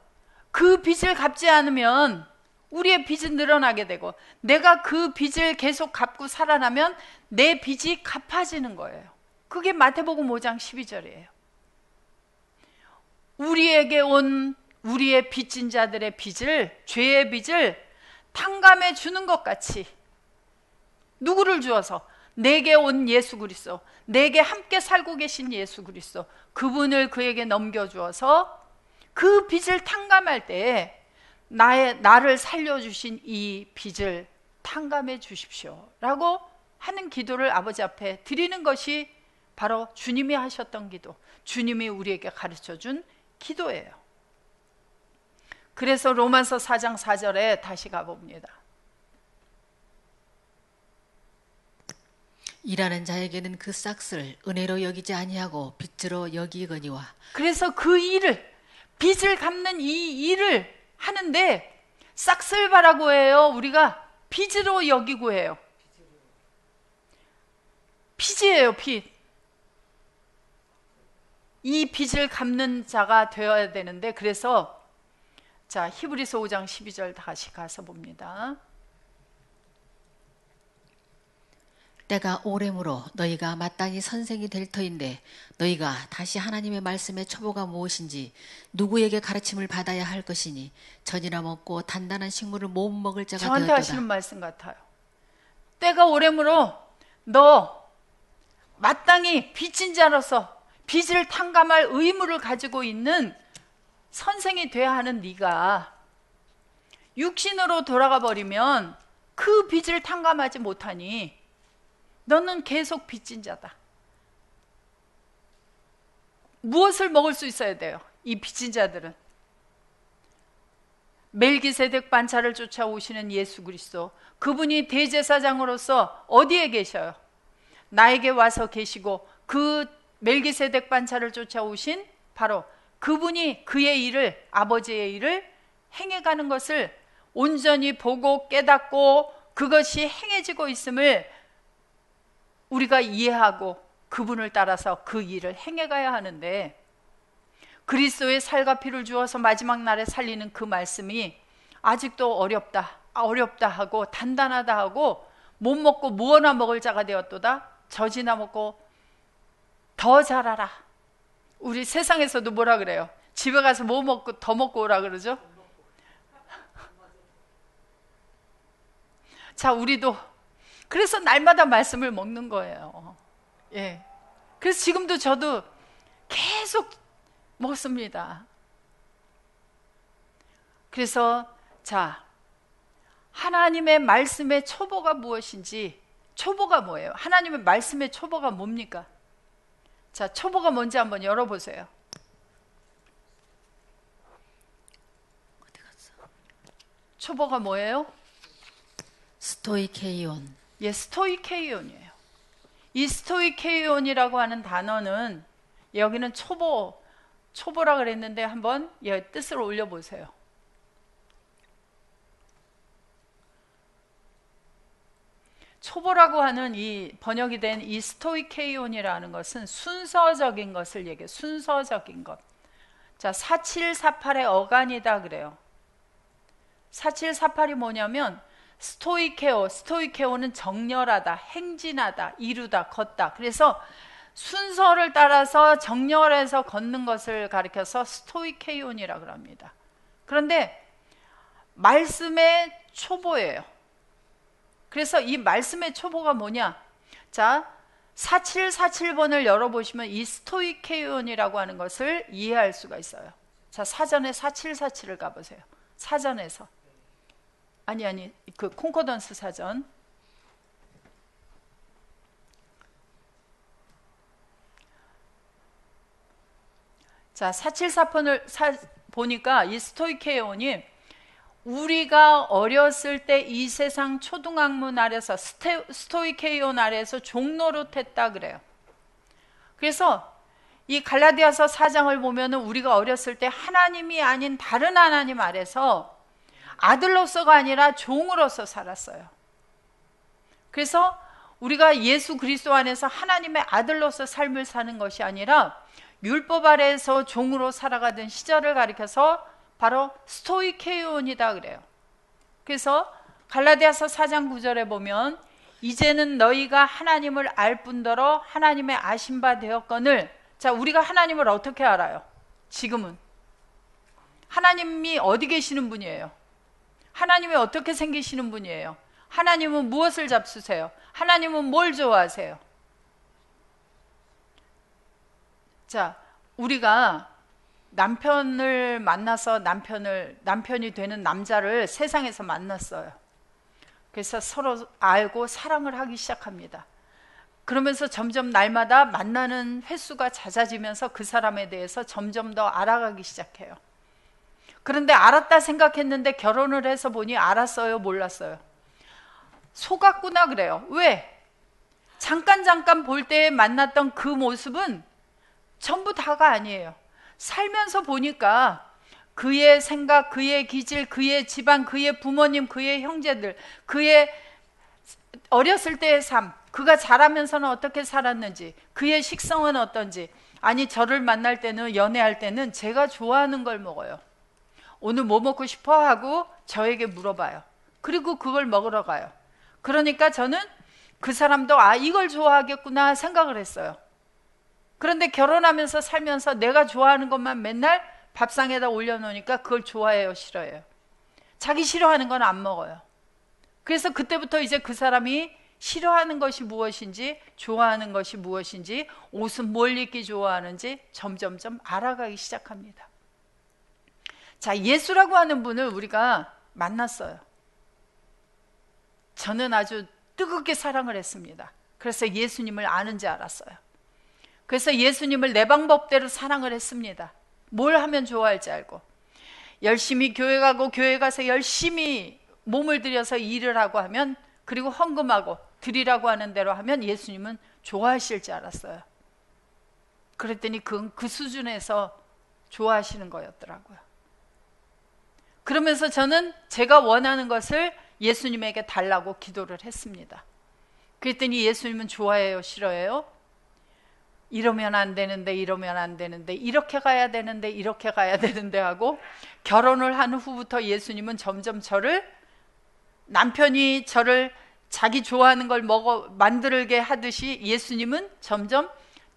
그 빚을 갚지 않으면 우리의 빚은 늘어나게 되고 내가 그 빚을 계속 갚고 살아나면 내 빚이 갚아지는 거예요. 그게 마태복음 5장 12절이에요. 우리에게 온 우리의 빚진 자들의 빚을, 죄의 빚을 탕감해 주는 것 같이 누구를 주어서? 내게 온 예수 그리스도, 내게 함께 살고 계신 예수 그리스도, 그분을 그에게 넘겨주어서 그 빚을 탕감할 때에 나를 살려주신 이 빚을 탕감해 주십시오 라고 하는 기도를 아버지 앞에 드리는 것이 바로 주님이 하셨던 기도, 주님이 우리에게 가르쳐준 기도예요. 그래서 로마서 4장 4절에 다시 가봅니다. 일하는 자에게는 그 싹을 은혜로 여기지 아니하고 빚으로 여기거니와. 그래서 그 일을, 빚을 갚는 이 일을 하는데 싹을 바라고 해요. 우리가 빚으로 여기고 해요. 빚이에요, 빚. 이 빚을 갚는 자가 되어야 되는데, 그래서 자, 히브리서 5장 12절 다시 가서 봅니다. 때가 오래므로 너희가 마땅히 선생이 될 터인데 너희가 다시 하나님의 말씀의 초보가 무엇인지 누구에게 가르침을 받아야 할 것이니 전이나 먹고 단단한 식물을 못 먹을 자가 저한테 되었도다. 하시는 말씀 같아요. 때가 오래므로 너 마땅히 빚진 자로서 빚을 탕감할 의무를 가지고 있는 선생이 돼야 하는 네가 육신으로 돌아가 버리면 그 빚을 탕감하지 못하니 너는 계속 빚진 자다. 무엇을 먹을 수 있어야 돼요? 이 빚진 자들은 멜기세덱 반차를 쫓아오시는 예수 그리스도, 그분이 대제사장으로서 어디에 계셔요? 나에게 와서 계시고 그 멜기세덱 반차를 쫓아오신 바로 그분이 그의 일을, 아버지의 일을 행해가는 것을 온전히 보고 깨닫고 그것이 행해지고 있음을 우리가 이해하고 그분을 따라서 그 일을 행해가야 하는데, 그리스도의 살과 피를 주어서 마지막 날에 살리는 그 말씀이 아직도 어렵다 하고 단단하다 하고 못 먹고 무엇나 먹을 자가 되었도다. 젖이나 먹고 더 자라라. 우리 세상에서도 뭐라 그래요? 집에 가서 뭐 먹고 더 먹고 오라 그러죠? 자, 우리도 그래서 날마다 말씀을 먹는 거예요. 예. 그래서 지금도 저도 계속 먹습니다. 그래서 자, 하나님의 말씀의 초보가 무엇인지, 초보가 뭐예요? 하나님의 말씀의 초보가 뭡니까? 자, 초보가 뭔지 한번 열어보세요. 초보가 뭐예요? 스토이케이온. 예, 스토이케이온이에요. 이 스토이케이온이라고 하는 단어는 여기는 초보라 그랬는데 한번 뜻을 올려보세요. 초보라고 하는 이 번역이 된 이 스토이케이온이라는 것은 순서적인 것을 얘기해요. 순서적인 것. 자, 4748의 어간이다 그래요. 4748이 뭐냐면 스토이케오는 정렬하다, 행진하다, 이루다, 걷다. 그래서 순서를 따라서 정렬해서 걷는 것을 가리켜서 스토이케이온이라고 합니다. 그런데 말씀의 초보예요. 그래서 이 말씀의 초보가 뭐냐? 자, 4747번을 열어보시면 이 스토이케이온이라고 하는 것을 이해할 수가 있어요. 자, 사전에 4747을 가보세요. 사전에서. 아니, 그 콩코던스 사전. 자, 474번을 보니까 이 스토이케이온이 우리가 어렸을 때 이 세상 초등학문 아래서 스토이케이온 아래에서 종노릇했다 그래요. 그래서 이 갈라디아서 4장을 보면은 우리가 어렸을 때 하나님이 아닌 다른 하나님 아래서 아들로서가 아니라 종으로서 살았어요. 그래서 우리가 예수 그리스도 안에서 하나님의 아들로서 삶을 사는 것이 아니라 율법 아래에서 종으로 살아가던 시절을 가리켜서 바로 스토이케이온이다 그래요. 그래서 갈라디아서 4장 9절에 보면 이제는 너희가 하나님을 알 뿐더러 하나님의 아신 바 되었거늘. 자, 우리가 하나님을 어떻게 알아요? 지금은 하나님이 어디 계시는 분이에요? 하나님이 어떻게 생기시는 분이에요? 하나님은 무엇을 잡수세요? 하나님은 뭘 좋아하세요? 자, 우리가 남편을 만나서 남편이 되는 남자를 세상에서 만났어요. 그래서 서로 알고 사랑을 하기 시작합니다. 그러면서 점점 날마다 만나는 횟수가 잦아지면서 그 사람에 대해서 점점 더 알아가기 시작해요. 그런데 알았다 생각했는데 결혼을 해서 보니 알았어요, 몰랐어요? 속았구나 그래요. 왜? 잠깐 볼 때 만났던 그 모습은 전부 다가 아니에요. 살면서 보니까 그의 생각, 그의 기질, 그의 집안, 그의 부모님, 그의 형제들, 그의 어렸을 때의 삶, 그가 자라면서는 어떻게 살았는지, 그의 식성은 어떤지. 아니, 저를 만날 때는, 연애할 때는 제가 좋아하는 걸 먹어요. 오늘 뭐 먹고 싶어 하고 저에게 물어봐요. 그리고 그걸 먹으러 가요. 그러니까 저는 그 사람도 이걸 좋아하겠구나 생각을 했어요. 그런데 결혼하면서 살면서 내가 좋아하는 것만 맨날 밥상에다 올려놓으니까 그걸 좋아해요, 싫어해요? 자기 싫어하는 건 안 먹어요. 그래서 그때부터 이제 그 사람이 싫어하는 것이 무엇인지, 좋아하는 것이 무엇인지, 옷은 뭘 입기 좋아하는지 점점점 알아가기 시작합니다. 자, 예수라고 하는 분을 우리가 만났어요. 저는 아주 뜨겁게 사랑을 했습니다. 그래서 예수님을 아는지 알았어요. 그래서 예수님을 내 방법대로 사랑을 했습니다. 뭘 하면 좋아할지 알고. 열심히 교회 가고 교회 가서 열심히 몸을 들여서 일을 하고 하면, 그리고 헌금하고 드리라고 하는 대로 하면 예수님은 좋아하실 줄 알았어요. 그랬더니 그 수준에서 좋아하시는 거였더라고요. 그러면서 저는 제가 원하는 것을 예수님에게 달라고 기도를 했습니다. 그랬더니 예수님은 좋아해요, 싫어해요? 이러면 안 되는데, 이러면 안 되는데, 이렇게 가야 되는데, 이렇게 가야 되는데 하고, 결혼을 한 후부터 예수님은 점점 남편이 저를 자기 좋아하는 걸 만들게 하듯이 예수님은 점점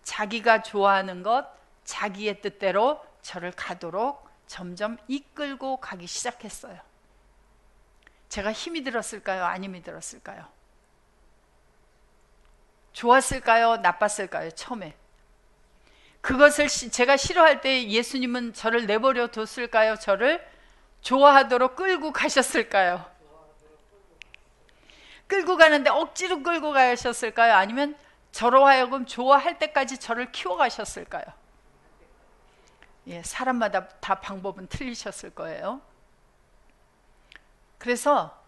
자기가 좋아하는 것, 자기의 뜻대로 저를 가도록 점점 이끌고 가기 시작했어요. 제가 힘이 들었을까요? 안 힘이 들었을까요? 좋았을까요? 나빴을까요? 처음에. 그것을 제가 싫어할 때 예수님은 저를 내버려 뒀을까요? 저를 좋아하도록 끌고 가셨을까요? 끌고 가는데 억지로 끌고 가셨을까요? 아니면 저로 하여금 좋아할 때까지 저를 키워가셨을까요? 예, 사람마다 다 방법은 틀리셨을 거예요. 그래서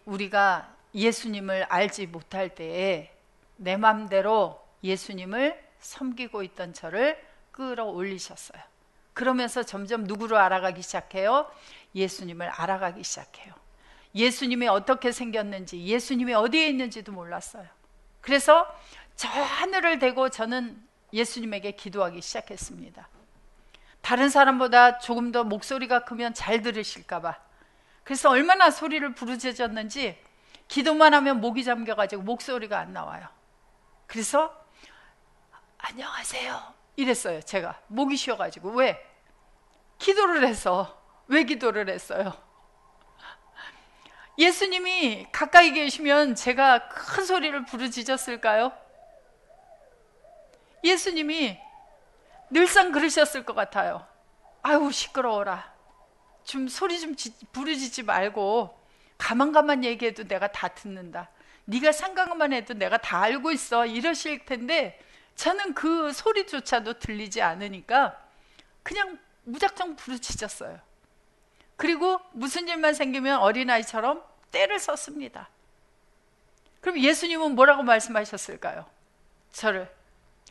우리가 예수님을 알지 못할 때에 내 맘대로 예수님을 섬기고 있던 저를 끌어올리셨어요. 그러면서 점점 누구를 알아가기 시작해요? 예수님을 알아가기 시작해요. 예수님이 어떻게 생겼는지, 예수님이 어디에 있는지도 몰랐어요. 그래서 저 하늘을 대고 저는 예수님에게 기도하기 시작했습니다. 다른 사람보다 조금 더 목소리가 크면 잘 들으실까 봐. 그래서 얼마나 소리를 부르짖었는지 기도만 하면 목이 잠겨가지고 목소리가 안 나와요. 그래서 안녕하세요 이랬어요. 제가 목이 쉬어가지고. 왜? 기도를 해서. 왜 기도를 했어요? 예수님이 가까이 계시면 제가 큰 소리를 부르짖었을까요? 예수님이 늘상 그러셨을 것 같아요. 아유 시끄러워라, 좀 소리 좀 부르짖지 말고 가만 얘기해도 내가 다 듣는다, 네가 생각만 해도 내가 다 알고 있어, 이러실 텐데 저는 그 소리조차도 들리지 않으니까 그냥 무작정 부르짖었어요. 그리고 무슨 일만 생기면 어린아이처럼 떼를 썼습니다. 그럼 예수님은 뭐라고 말씀하셨을까요?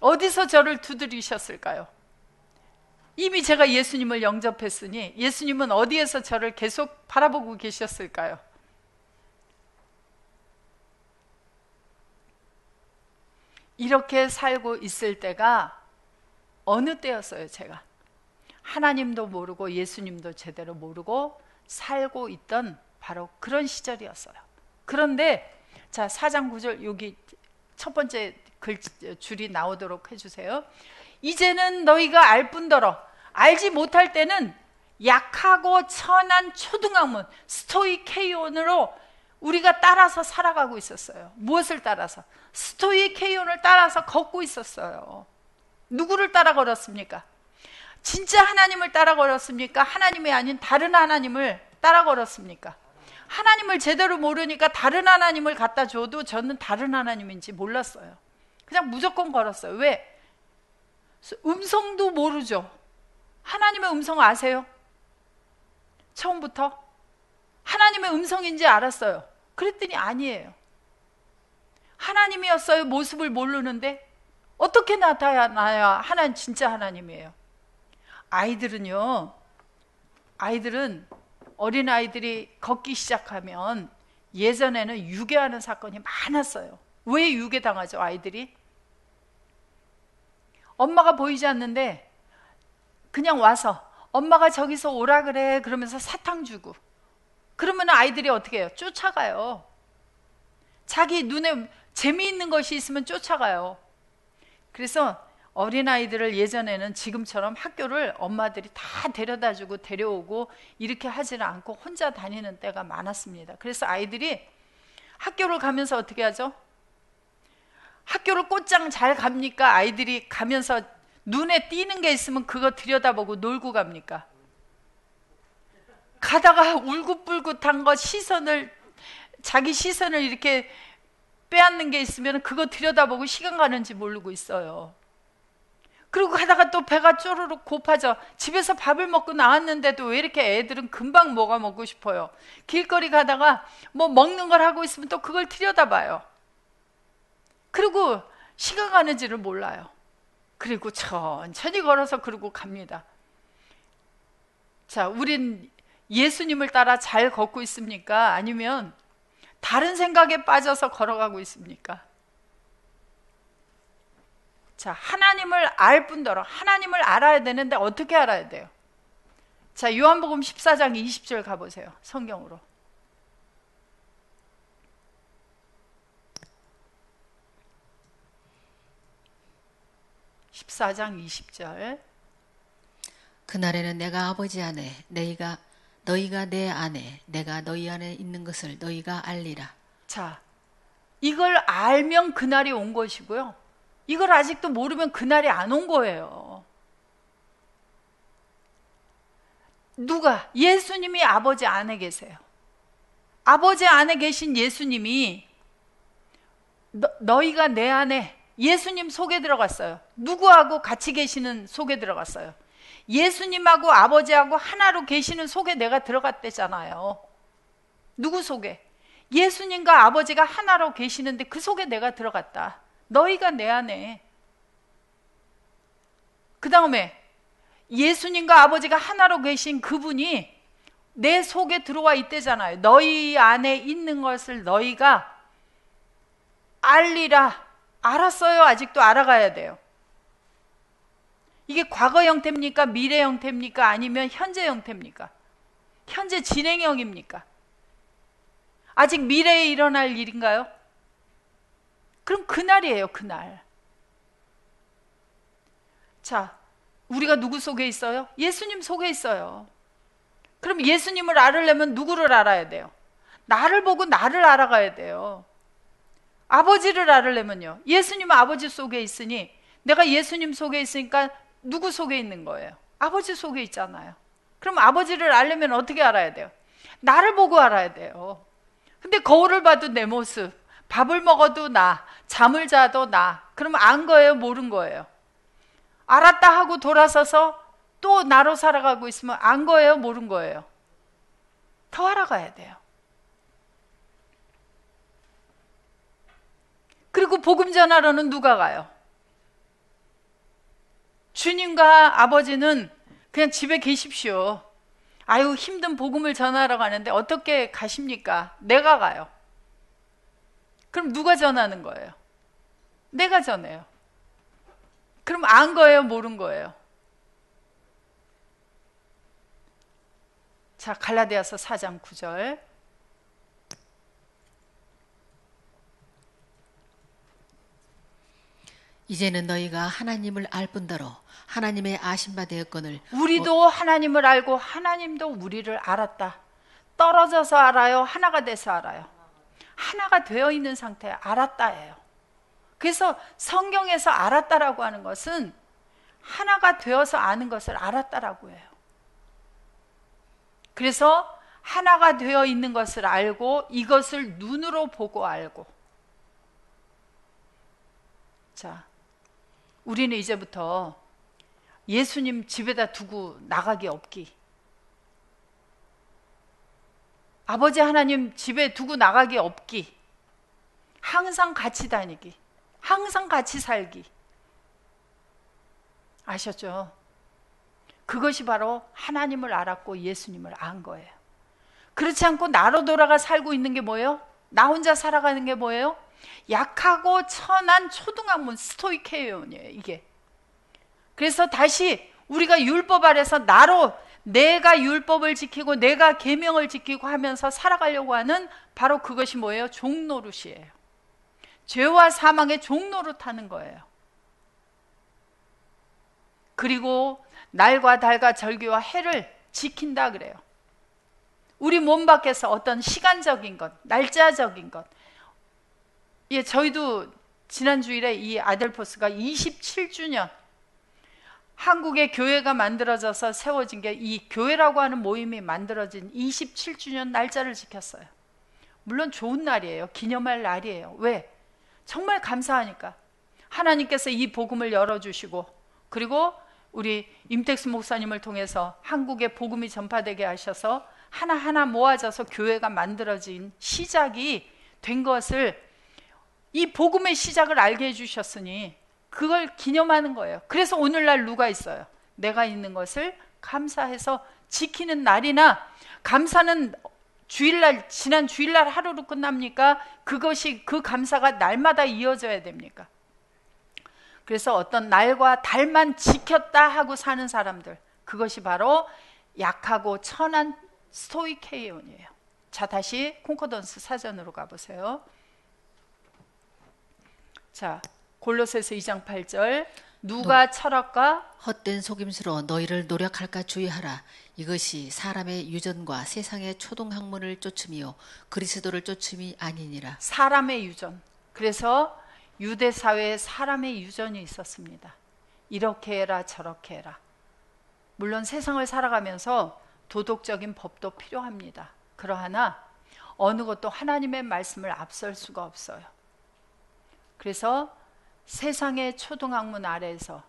어디서 저를 두드리셨을까요? 이미 제가 예수님을 영접했으니 예수님은 어디에서 저를 계속 바라보고 계셨을까요? 이렇게 살고 있을 때가 어느 때였어요, 제가. 하나님도 모르고 예수님도 제대로 모르고 살고 있던 바로 그런 시절이었어요. 그런데 자, 4장 9절 여기 첫 번째 줄이 나오도록 해주세요. 이제는 너희가 알 뿐더러 알지 못할 때는 약하고 천한 초등학문 스토이케이온으로 우리가 따라서 살아가고 있었어요. 무엇을 따라서? 스토이케이온을 따라서 걷고 있었어요. 누구를 따라 걸었습니까? 진짜 하나님을 따라 걸었습니까? 하나님이 아닌 다른 하나님을 따라 걸었습니까? 하나님을 제대로 모르니까 다른 하나님을 갖다 줘도 저는 다른 하나님인지 몰랐어요. 그냥 무조건 걸었어요. 왜? 음성도 모르죠. 하나님의 음성 아세요? 처음부터 하나님의 음성인지 알았어요. 그랬더니 아니에요. 하나님이었어요. 모습을 모르는데 어떻게 나타나야 하나님 진짜 하나님이에요? 아이들은 어린아이들이 걷기 시작하면 예전에는 유괴하는 사건이 많았어요. 왜 유괴당하죠, 아이들이? 엄마가 보이지 않는데 그냥 와서 엄마가 저기서 오라 그래 그러면서 사탕 주고, 그러면 아이들이 어떻게 해요? 쫓아가요. 자기 눈에 재미있는 것이 있으면 쫓아가요. 그래서 어린아이들을 예전에는 지금처럼 학교를 엄마들이 다 데려다주고 데려오고 이렇게 하지는 않고 혼자 다니는 때가 많았습니다. 그래서 아이들이 학교를 가면서 어떻게 하죠? 학교를 곧장 잘 갑니까? 아이들이 가면서 눈에 띄는 게 있으면 그거 들여다보고 놀고 갑니까? 가다가 울긋불긋한 거 자기 시선을 이렇게 빼앗는 게 있으면 그거 들여다보고 시간 가는지 모르고 있어요. 그리고 가다가 또 배가 쪼르륵 고파져. 집에서 밥을 먹고 나왔는데도 왜 이렇게 애들은 금방 뭐가 먹고 싶어요? 길거리 가다가 뭐 먹는 걸 하고 있으면 또 그걸 들여다봐요. 그리고 시간 가는지를 몰라요. 그리고 천천히 걸어서 그러고 갑니다. 자, 우린 예수님을 따라 잘 걷고 있습니까? 아니면 다른 생각에 빠져서 걸어가고 있습니까? 자, 하나님을 알 뿐더러 하나님을 알아야 되는데 어떻게 알아야 돼요? 자, 요한복음 14장 20절 가보세요. 성경으로. (14장 20절) 그날에는 내가 아버지 안에 너희가 내 안에 내가 너희 안에 있는 것을 너희가 알리라. 자, 이걸 알면 그날이 온 것이고요. 이걸 아직도 모르면 그날이 안 온 거예요. 누가? 예수님이 아버지 안에 계세요. 아버지 안에 계신 예수님이 너희가 내 안에, 예수님 속에 들어갔어요. 누구하고 같이 계시는 속에 들어갔어요. 예수님하고 아버지하고 하나로 계시는 속에 내가 들어갔대잖아요. 누구 속에? 예수님과 아버지가 하나로 계시는데 그 속에 내가 들어갔다. 너희가 내 안에. 그 다음에 예수님과 아버지가 하나로 계신 그분이 내 속에 들어와 있대잖아요. 너희 안에 있는 것을 너희가 알리라. 알았어요. 아직도 알아가야 돼요. 이게 과거 형태입니까? 미래 형태입니까? 아니면 현재 형태입니까? 현재 진행형입니까? 아직 미래에 일어날 일인가요? 그럼 그날이에요, 그날. 자, 우리가 누구 속에 있어요? 예수님 속에 있어요. 그럼 예수님을 알으려면 누구를 알아야 돼요? 나를 보고 나를 알아가야 돼요. 아버지를 알으려면요, 예수님은 아버지 속에 있으니 내가 예수님 속에 있으니까 누구 속에 있는 거예요? 아버지 속에 있잖아요. 그럼 아버지를 알려면 어떻게 알아야 돼요? 나를 보고 알아야 돼요. 근데 거울을 봐도 내 모습, 밥을 먹어도 나, 잠을 자도 나. 그러면 안 거예요? 모른 거예요? 알았다 하고 돌아서서 또 나로 살아가고 있으면 안 거예요? 모른 거예요? 더 알아가야 돼요. 그리고 복음 전하러는 누가 가요? 주님과 아버지는 그냥 집에 계십시오. 아유, 힘든 복음을 전하러 가는데 어떻게 가십니까? 내가 가요. 그럼 누가 전하는 거예요? 내가 전해요. 그럼 안 거예요? 모른 거예요? 자, 갈라디아서 4장 9절. 이제는 너희가 하나님을 알 뿐더러 하나님의 아신 바 되었거늘. 우리도 하나님을 알고 하나님도 우리를 알았다. 떨어져서 알아요? 하나가 돼서 알아요? 하나가 되어 있는 상태에 알았다예요. 그래서 성경에서 알았다라고 하는 것은 하나가 되어서 아는 것을 알았다라고 해요. 그래서 하나가 되어 있는 것을 알고 이것을 눈으로 보고 알고. 자, 우리는 이제부터 예수님 집에다 두고 나가기 없기, 아버지 하나님 집에 두고 나가기 없기, 항상 같이 다니기, 항상 같이 살기. 아셨죠? 그것이 바로 하나님을 알았고 예수님을 안 거예요. 그렇지 않고 나로 돌아가 살고 있는 게 뭐예요? 나 혼자 살아가는 게 뭐예요? 약하고 천한 초등학문 스토이케이온이에요, 이게. 그래서 다시 우리가 율법 아래서 나로 내가 율법을 지키고 내가 계명을 지키고 하면서 살아가려고 하는 바로 그것이 뭐예요? 종노릇이에요. 죄와 사망의 종노릇 하는 거예요. 그리고 날과 달과 절기와 해를 지킨다 그래요. 우리 몸 밖에서 어떤 시간적인 것, 날짜적인 것. 예, 저희도 지난 주일에 이 아델포스가 27주년 한국의 교회가 만들어져서 세워진 게 이 교회라고 하는 모임이 만들어진 27주년 날짜를 지켰어요. 물론 좋은 날이에요. 기념할 날이에요. 왜? 정말 감사하니까. 하나님께서 이 복음을 열어주시고, 그리고 우리 임택수 목사님을 통해서 한국에 복음이 전파되게 하셔서 하나하나 모아져서 교회가 만들어진 시작이 된 것을, 이 복음의 시작을 알게 해주셨으니 그걸 기념하는 거예요. 그래서 오늘날 누가 있어요? 내가 있는 것을 감사해서 지키는 날이나, 감사는 주일날, 지난 주일날 하루로 끝납니까? 그것이, 그 감사가 날마다 이어져야 됩니까? 그래서 어떤 날과 달만 지켰다 하고 사는 사람들, 그것이 바로 약하고 천한 스토이케이온이에요. 자, 다시 콩코던스 사전으로 가보세요. 자, 골로새서 2장 8절. 누가 철학과 헛된 속임수로 너희를 노력할까 주의하라. 이것이 사람의 유전과 세상의 초등학문을 쫓음이요 그리스도를 쫓음이 아니니라. 사람의 유전. 그래서 유대 사회에 사람의 유전이 있었습니다. 이렇게 해라 저렇게 해라. 물론 세상을 살아가면서 도덕적인 법도 필요합니다. 그러하나 어느 것도 하나님의 말씀을 앞설 수가 없어요. 그래서 세상의 초등학문 아래에서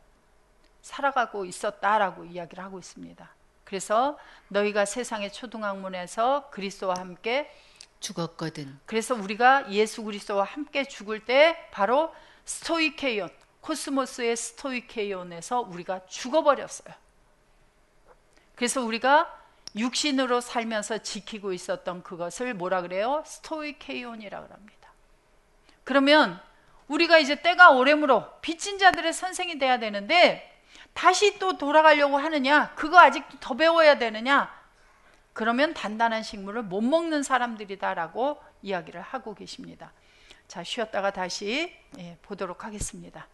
살아가고 있었다라고 이야기를 하고 있습니다. 그래서 너희가 세상의 초등학문에서 그리스도와 함께 죽었거든. 그래서 우리가 예수 그리스도와 함께 죽을 때 바로 스토이케이온, 코스모스의 스토이케이온에서 우리가 죽어버렸어요. 그래서 우리가 육신으로 살면서 지키고 있었던 그것을 뭐라 그래요? 스토이케이온이라 합니다. 그러면 우리가 이제 때가 오래므로 빚진 자들의 선생이 돼야 되는데 다시 또 돌아가려고 하느냐? 그거 아직도 더 배워야 되느냐? 그러면 단단한 식물을 못 먹는 사람들이다라고 이야기를 하고 계십니다. 자, 쉬었다가 다시 보도록 하겠습니다.